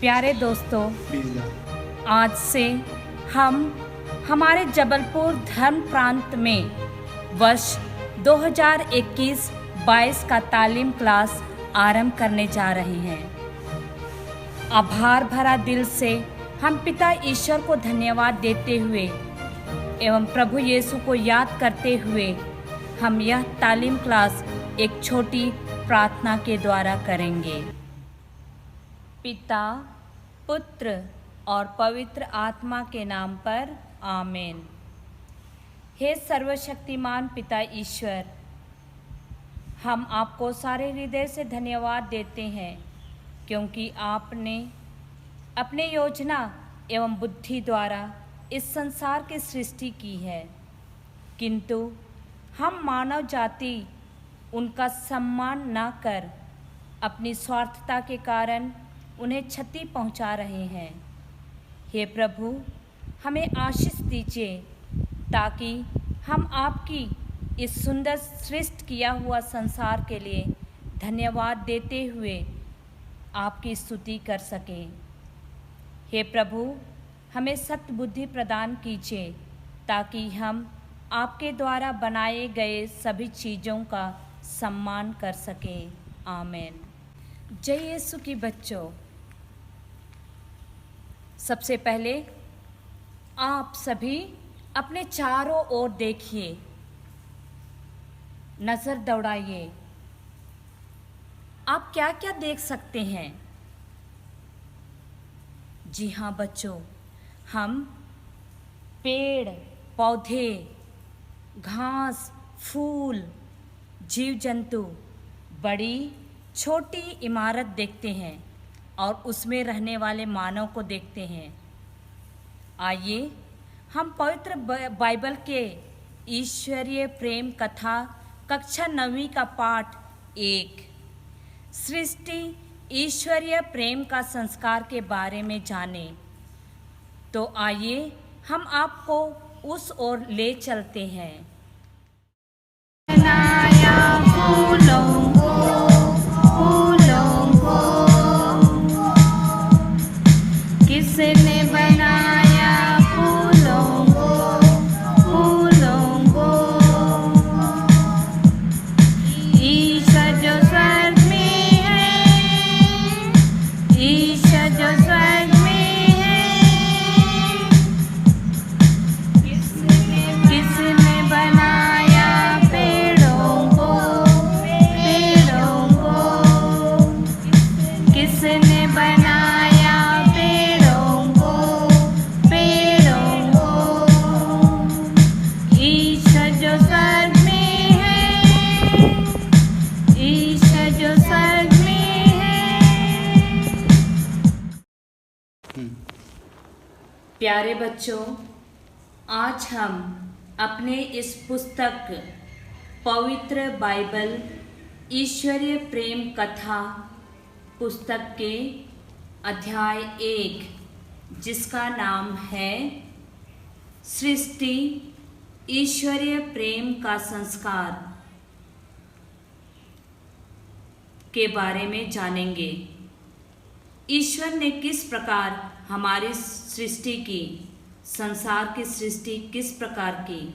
प्यारे दोस्तों, आज से हम हमारे जबलपुर धर्म प्रांत में वर्ष 2021-22 का तालीम क्लास आरंभ करने जा रहे हैं। आभार भरा दिल से हम पिता ईश्वर को धन्यवाद देते हुए एवं प्रभु यीशु को याद करते हुए हम यह तालीम क्लास एक छोटी प्रार्थना के द्वारा करेंगे। पिता, पुत्र और पवित्र आत्मा के नाम पर आमीन। हे सर्वशक्तिमान पिता ईश्वर, हम आपको सारे हृदय से धन्यवाद देते हैं क्योंकि आपने अपने योजना एवं बुद्धि द्वारा इस संसार की सृष्टि की है, किंतु हम मानव जाति उनका सम्मान न कर अपनी स्वार्थता के कारण उन्हें क्षति पहुंचा रहे हैं। हे प्रभु, हमें आशीष दीजिए ताकि हम आपकी इस सुंदर सृष्टि किया हुआ संसार के लिए धन्यवाद देते हुए आपकी स्तुति कर सकें। हे प्रभु, हमें सत्य बुद्धि प्रदान कीजिए ताकि हम आपके द्वारा बनाए गए सभी चीज़ों का सम्मान कर सकें। आमीन। जय यीशु की बच्चों, सबसे पहले आप सभी अपने चारों ओर देखिए, नज़र दौड़ाइए। आप क्या क्या देख सकते हैं? जी हाँ बच्चों, हम पेड़ पौधे, घास, फूल, जीव जंतु, बड़ी छोटी इमारत देखते हैं और उसमें रहने वाले मानव को देखते हैं। आइए हम पवित्र बाइबल के ईश्वरीय प्रेम कथा कक्षा 9वीं का पाठ 1 सृष्टि ईश्वरीय प्रेम का संस्कार के बारे में जानें। तो आइए हम आपको उस ओर ले चलते हैं। बनाया फूलों को, किसने बनाया फूलों को, ईश्वर जो स्वर्ग में है, ईश्वर जो स्वर्ग में है, किसने बनाया पेड़ों को, किसने बनाया पेड़ों को, ईश्वर जो स्वर्ग में है, ईश्वर जो स्वर्ग में है। प्यारे बच्चों, आज हम अपने इस पुस्तक पवित्र बाइबल ईश्वरीय प्रेम कथा पुस्तक के अध्याय 1 जिसका नाम है सृष्टि ईश्वरीय प्रेम का संस्कार के बारे में जानेंगे। ईश्वर ने किस प्रकार हमारी सृष्टि की, संसार की सृष्टि किस प्रकार की,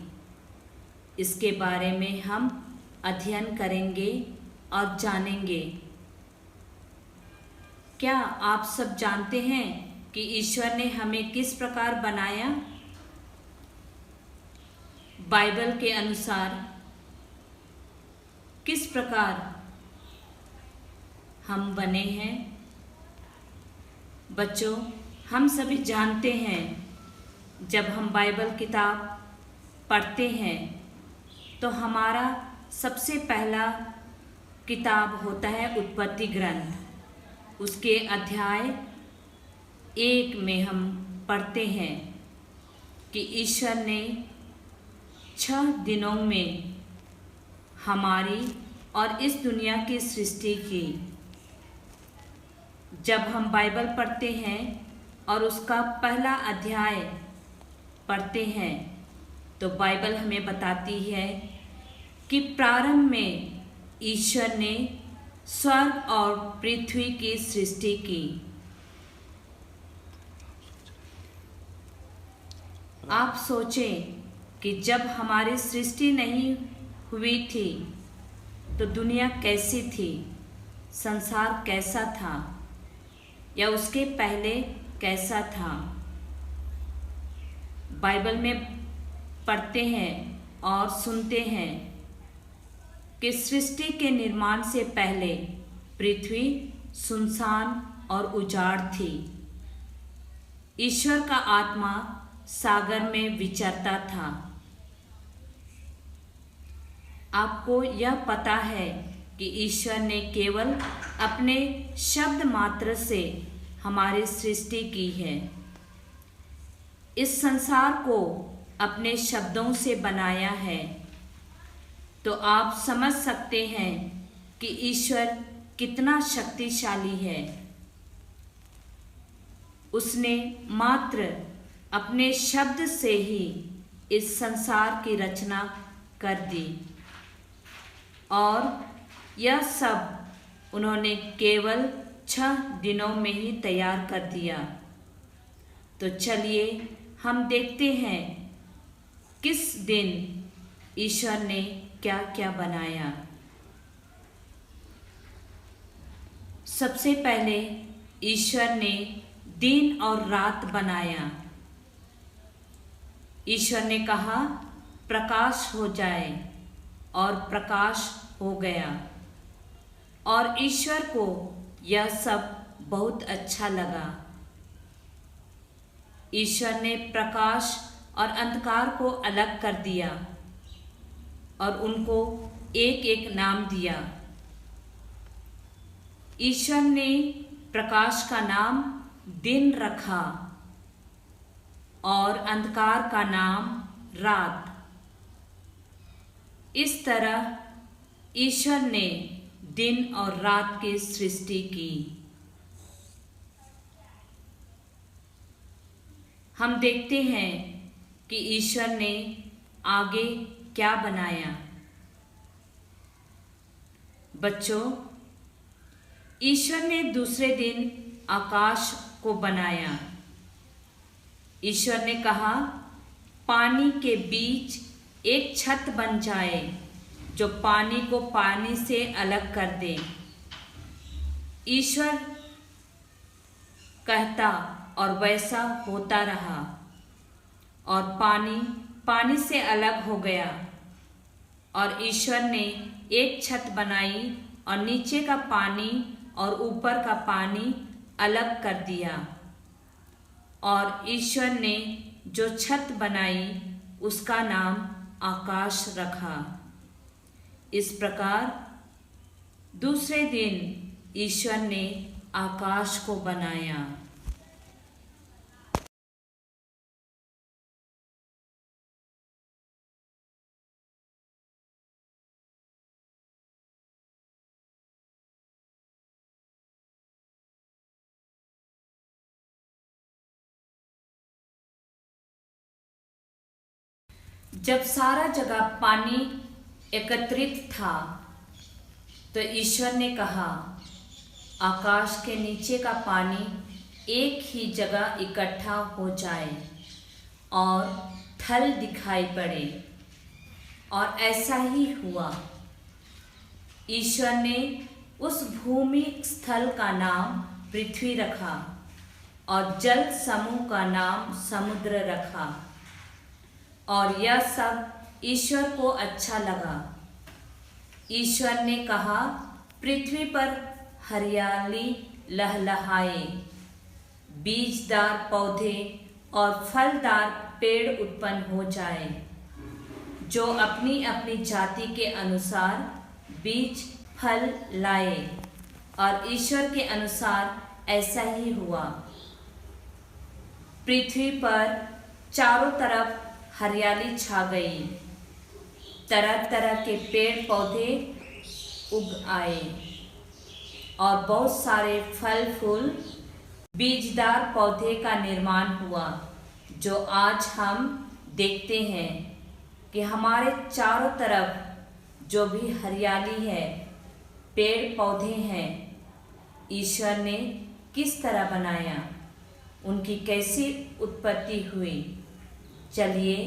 इसके बारे में हम अध्ययन करेंगे और जानेंगे। क्या आप सब जानते हैं कि ईश्वर ने हमें किस प्रकार बनाया? बाइबल के अनुसार किस प्रकार हम बने हैं? बच्चों, हम सभी जानते हैं, जब हम बाइबल किताब पढ़ते हैं तो हमारा सबसे पहला किताब होता है उत्पत्ति ग्रंथ। उसके अध्याय 1 में हम पढ़ते हैं कि ईश्वर ने 6 दिनों में हमारी और इस दुनिया की सृष्टि की। जब हम बाइबल पढ़ते हैं और उसका पहला अध्याय पढ़ते हैं तो बाइबल हमें बताती है कि प्रारंभ में ईश्वर ने स्वर्ग और पृथ्वी की सृष्टि की। आप सोचें कि जब हमारी सृष्टि नहीं हुई थी तो दुनिया कैसी थी, संसार कैसा था या उसके पहले कैसा था। बाइबल में पढ़ते हैं और सुनते हैं कि सृष्टि के निर्माण से पहले पृथ्वी सुनसान और उजाड़ थी। ईश्वर का आत्मा सागर में विचरता था। आपको यह पता है कि ईश्वर ने केवल अपने शब्द मात्र से हमारी सृष्टि की है। इस संसार को अपने शब्दों से बनाया है। तो आप समझ सकते हैं कि ईश्वर कितना शक्तिशाली है। उसने मात्र अपने शब्द से ही इस संसार की रचना कर दी और यह सब उन्होंने केवल 6 दिनों में ही तैयार कर दिया। तो चलिए हम देखते हैं किस दिन ईश्वर ने क्या क्या बनाया। सबसे पहले ईश्वर ने दिन और रात बनाया। ईश्वर ने कहा प्रकाश हो जाए और प्रकाश हो गया और ईश्वर को यह सब बहुत अच्छा लगा। ईश्वर ने प्रकाश और अंधकार को अलग कर दिया और उनको एक एक नाम दिया। ईश्वर ने प्रकाश का नाम दिन रखा और अंधकार का नाम रात। इस तरह ईश्वर ने दिन और रात की सृष्टि की। हम देखते हैं कि ईश्वर ने आगे क्या बनाया। बच्चों, ईश्वर ने दूसरे दिन आकाश को बनाया। ईश्वर ने कहा पानी के बीच एक छत बन जाए जो पानी को पानी से अलग कर दे। ईश्वर कहता और वैसा होता रहा और पानी पानी से अलग हो गया और ईश्वर ने एक छत बनाई और नीचे का पानी और ऊपर का पानी अलग कर दिया और ईश्वर ने जो छत बनाई उसका नाम आकाश रखा। इस प्रकार दूसरे दिन ईश्वर ने आकाश को बनाया। जब सारा जगह पानी एकत्रित था तो ईश्वर ने कहा आकाश के नीचे का पानी एक ही जगह इकट्ठा हो जाए और थल दिखाई पड़े और ऐसा ही हुआ। ईश्वर ने उस भूमि स्थल का नाम पृथ्वी रखा और जल समूह का नाम समुद्र रखा और यह सब ईश्वर को अच्छा लगा। ईश्वर ने कहा पृथ्वी पर हरियाली लहलहाए, बीजदार पौधे और फलदार पेड़ उत्पन्न हो जाए जो अपनी अपनी जाति के अनुसार बीज फल लाए और ईश्वर के अनुसार ऐसा ही हुआ। पृथ्वी पर चारों तरफ हरियाली छा गई, तरह तरह के पेड़ पौधे उग आए और बहुत सारे फल फूल बीजदार पौधे का निर्माण हुआ जो आज हम देखते हैं कि हमारे चारों तरफ जो भी हरियाली है, पेड़ पौधे हैं, ईश्वर ने किस तरह बनाया, उनकी कैसी उत्पत्ति हुई। चलिए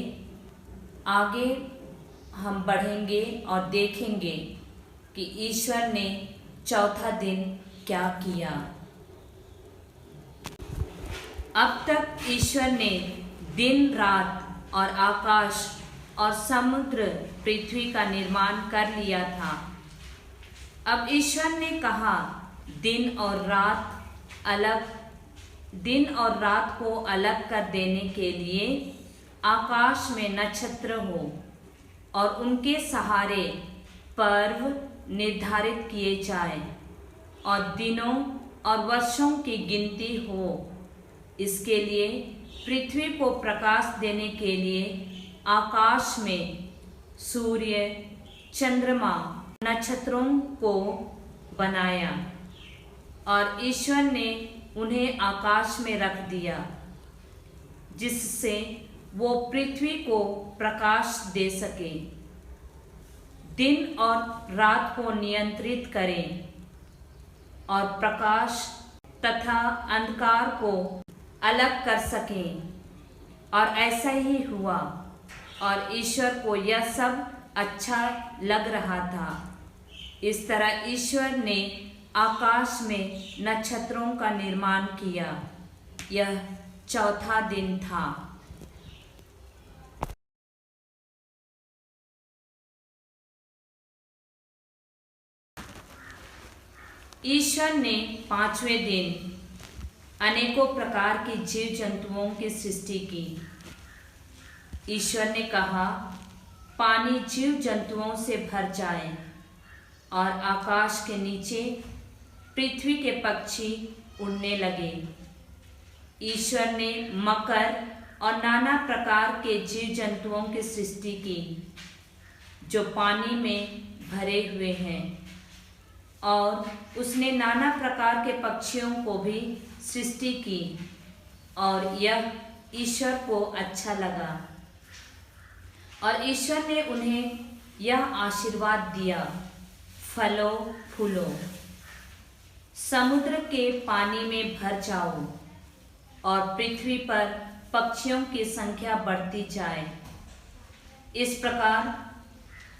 आगे हम बढ़ेंगे और देखेंगे कि ईश्वर ने चौथा दिन क्या किया। अब तक ईश्वर ने दिन रात और आकाश और समुद्र पृथ्वी का निर्माण कर लिया था। अब ईश्वर ने कहा दिन और रात को अलग कर देने के लिए आकाश में नक्षत्र हो और उनके सहारे पर्व निर्धारित किए जाएं और दिनों और वर्षों की गिनती हो। इसके लिए पृथ्वी को प्रकाश देने के लिए आकाश में सूर्य, चंद्रमा, नक्षत्रों को बनाया और ईश्वर ने उन्हें आकाश में रख दिया, जिससे वो पृथ्वी को प्रकाश दे सके, दिन और रात को नियंत्रित करें और प्रकाश तथा अंधकार को अलग कर सकें। और ऐसा ही हुआ और ईश्वर को यह सब अच्छा लग रहा था। इस तरह ईश्वर ने आकाश में नक्षत्रों का निर्माण किया। यह चौथा दिन था। ईश्वर ने पांचवें दिन अनेकों प्रकार के जीव जंतुओं की सृष्टि की। ईश्वर ने कहा, पानी जीव जंतुओं से भर जाए और आकाश के नीचे पृथ्वी के पक्षी उड़ने लगे। ईश्वर ने मकर और नाना प्रकार के जीव जंतुओं की सृष्टि की जो पानी में भरे हुए हैं, और उसने नाना प्रकार के पक्षियों को भी सृष्टि की और यह ईश्वर को अच्छा लगा। और ईश्वर ने उन्हें यह आशीर्वाद दिया, फलो फूलो, समुद्र के पानी में भर जाओ और पृथ्वी पर पक्षियों की संख्या बढ़ती जाए। इस प्रकार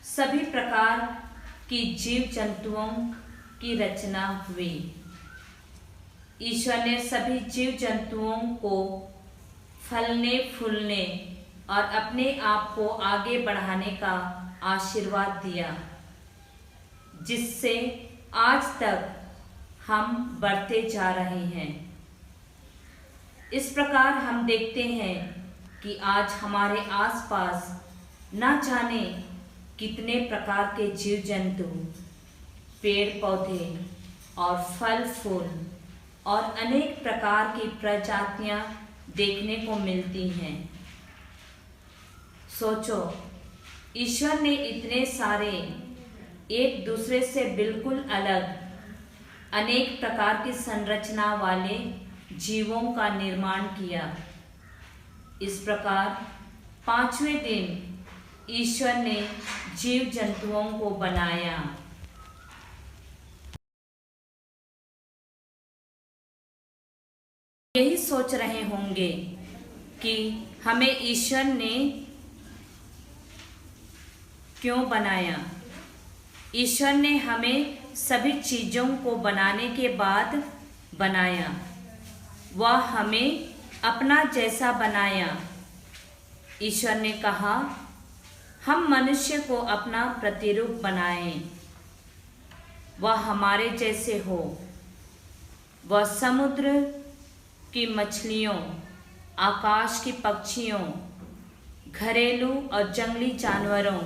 सभी प्रकार की जीव जंतुओं की रचना हुई। ईश्वर ने सभी जीव जंतुओं को फलने फूलने और अपने आप को आगे बढ़ाने का आशीर्वाद दिया, जिससे आज तक हम बढ़ते जा रहे हैं। इस प्रकार हम देखते हैं कि आज हमारे आसपास न जाने कितने प्रकार के जीव जंतु, पेड़ पौधे और फल फूल और अनेक प्रकार की प्रजातियां देखने को मिलती हैं। सोचो, ईश्वर ने इतने सारे एक दूसरे से बिल्कुल अलग अनेक प्रकार की संरचना वाले जीवों का निर्माण किया। इस प्रकार पांचवें दिन ईश्वर ने जीव जंतुओं को बनाया। यही सोच रहे होंगे कि हमें ईश्वर ने क्यों बनाया। ईश्वर ने हमें सभी चीज़ों को बनाने के बाद बनाया। वह हमें अपना जैसा बनाया। ईश्वर ने कहा, हम मनुष्य को अपना प्रतिरूप बनाएं, वह हमारे जैसे हो। वह समुद्र की मछलियों, आकाश की पक्षियों, घरेलू और जंगली जानवरों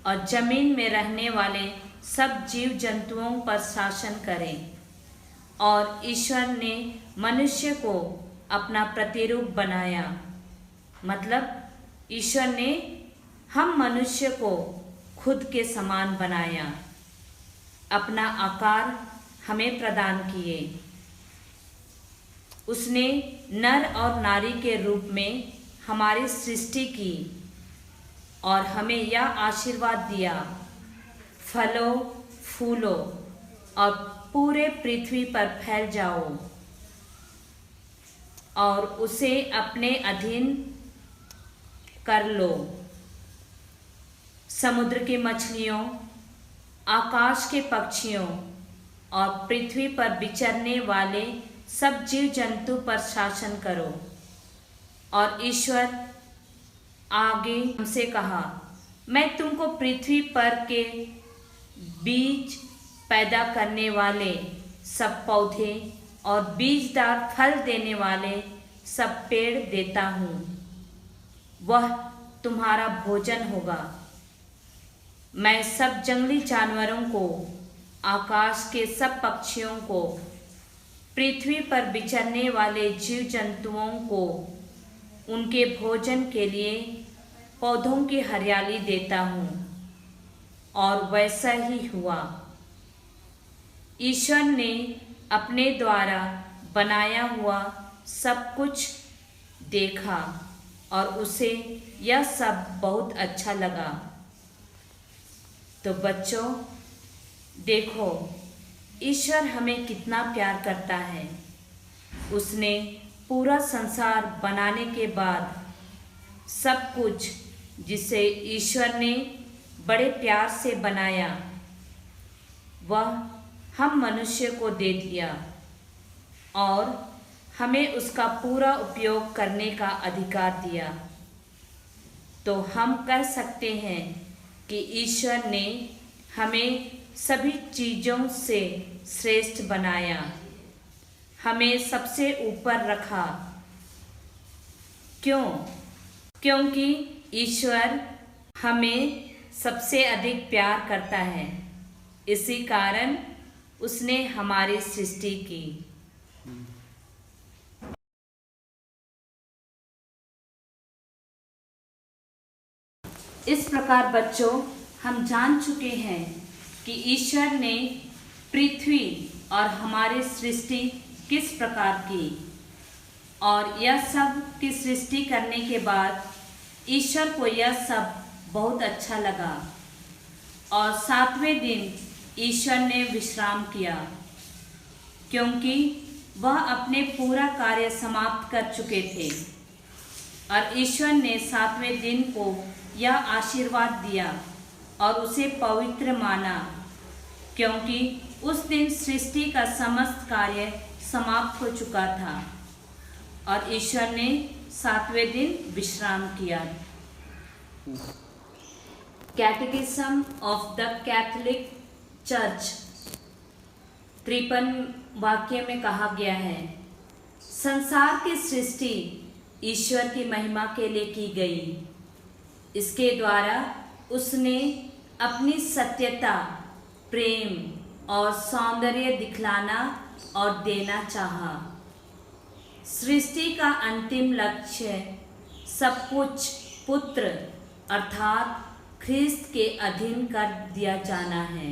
और जमीन में रहने वाले सब जीव जंतुओं पर शासन करें। और ईश्वर ने मनुष्य को अपना प्रतिरूप बनाया, मतलब ईश्वर ने हम मनुष्य को खुद के समान बनाया, अपना आकार हमें प्रदान किए। उसने नर और नारी के रूप में हमारी सृष्टि की और हमें यह आशीर्वाद दिया, फलो फूलो और पूरे पृथ्वी पर फैल जाओ और उसे अपने अधीन कर लो। समुद्र की मछलियों, आकाश के पक्षियों और पृथ्वी पर विचरने वाले सब जीव जंतु पर शासन करो। और ईश्वर आगे हमसे कहा, मैं तुमको पृथ्वी पर के बीज पैदा करने वाले सब पौधे और बीजदार फल देने वाले सब पेड़ देता हूँ, वह तुम्हारा भोजन होगा। मैं सब जंगली जानवरों को, आकाश के सब पक्षियों को, पृथ्वी पर विचरने वाले जीव जंतुओं को उनके भोजन के लिए पौधों की हरियाली देता हूँ। और वैसा ही हुआ। ईश्वर ने अपने द्वारा बनाया हुआ सब कुछ देखा और उसे यह सब बहुत अच्छा लगा। तो बच्चों, देखो ईश्वर हमें कितना प्यार करता है। उसने पूरा संसार बनाने के बाद सब कुछ जिसे ईश्वर ने बड़े प्यार से बनाया, वह हम मनुष्य को दे दिया और हमें उसका पूरा उपयोग करने का अधिकार दिया। तो हम कह सकते हैं कि ईश्वर ने हमें सभी चीज़ों से श्रेष्ठ बनाया, हमें सबसे ऊपर रखा। क्यों? क्योंकि ईश्वर हमें सबसे अधिक प्यार करता है। इसी कारण उसने हमारी सृष्टि की। इस प्रकार बच्चों, हम जान चुके हैं कि ईश्वर ने पृथ्वी और हमारी सृष्टि किस प्रकार की, और यह सब की सृष्टि करने के बाद ईश्वर को यह सब बहुत अच्छा लगा। और 7वें दिन ईश्वर ने विश्राम किया, क्योंकि वह अपने पूरा कार्य समाप्त कर चुके थे। और ईश्वर ने 7वें दिन को यह आशीर्वाद दिया और उसे पवित्र माना, क्योंकि उस दिन सृष्टि का समस्त कार्य समाप्त हो चुका था और ईश्वर ने 7वें दिन विश्राम किया। कैटेकिज्म ऑफ द कैथोलिक चर्च 53 वाक्य में कहा गया है, संसार की सृष्टि ईश्वर की महिमा के लिए की गई। इसके द्वारा उसने अपनी सत्यता, प्रेम और सौंदर्य दिखलाना और देना चाहा। सृष्टि का अंतिम लक्ष्य सब कुछ पुत्र अर्थात ख्रिस्त के अधीन कर दिया जाना है।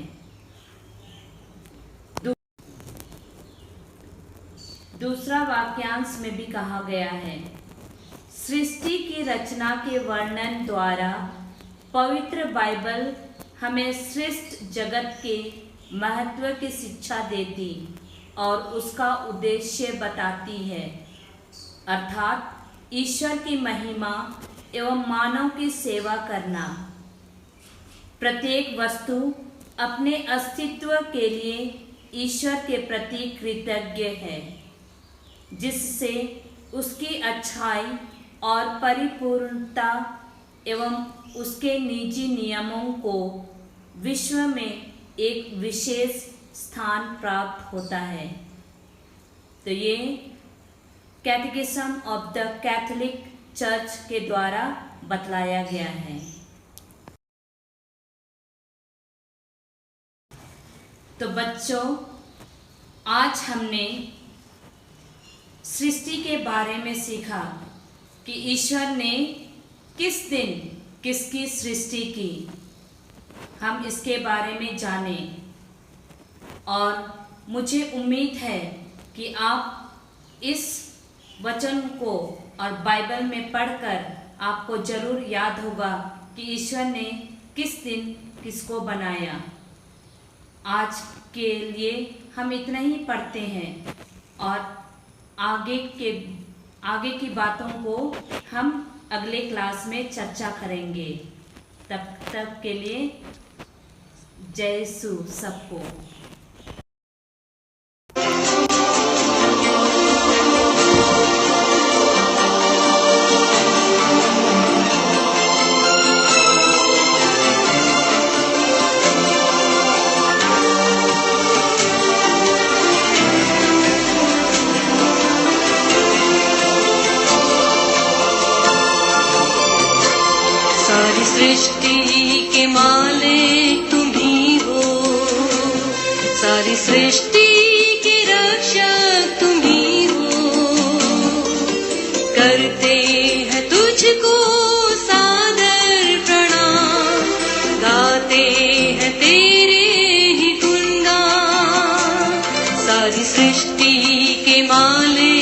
दूसरा वाक्यांश में भी कहा गया है, सृष्टि की रचना के वर्णन द्वारा पवित्र बाइबल हमें सृष्ट जगत के महत्व की शिक्षा देती और उसका उद्देश्य बताती है, अर्थात ईश्वर की महिमा एवं मानव की सेवा करना। प्रत्येक वस्तु अपने अस्तित्व के लिए ईश्वर के प्रति कृतज्ञ है, जिससे उसकी अच्छाई और परिपूर्णता एवं उसके निजी नियमों को विश्व में एक विशेष स्थान प्राप्त होता है। तो ये कैटेकिज्म ऑफ द कैथोलिक चर्च के द्वारा बतलाया गया है। तो बच्चों, आज हमने सृष्टि के बारे में सीखा कि ईश्वर ने किस दिन किसकी सृष्टि की। हम इसके बारे में जाने और मुझे उम्मीद है कि आप इस वचन को और बाइबल में पढ़कर आपको जरूर याद होगा कि ईश्वर ने किस दिन किसको बनाया। आज के लिए हम इतना ही पढ़ते हैं और आगे की बातों को हम अगले क्लास में चर्चा करेंगे। तब तक के लिए जय यीशु सबको। सारी सृष्टि के मालिक तुम ही हो, सारी सृष्टि के रक्षक तुम ही हो। करते हैं तुझको सादर प्रणाम, गाते हैं तेरे ही गुणगान। सारी सृष्टि के मालिक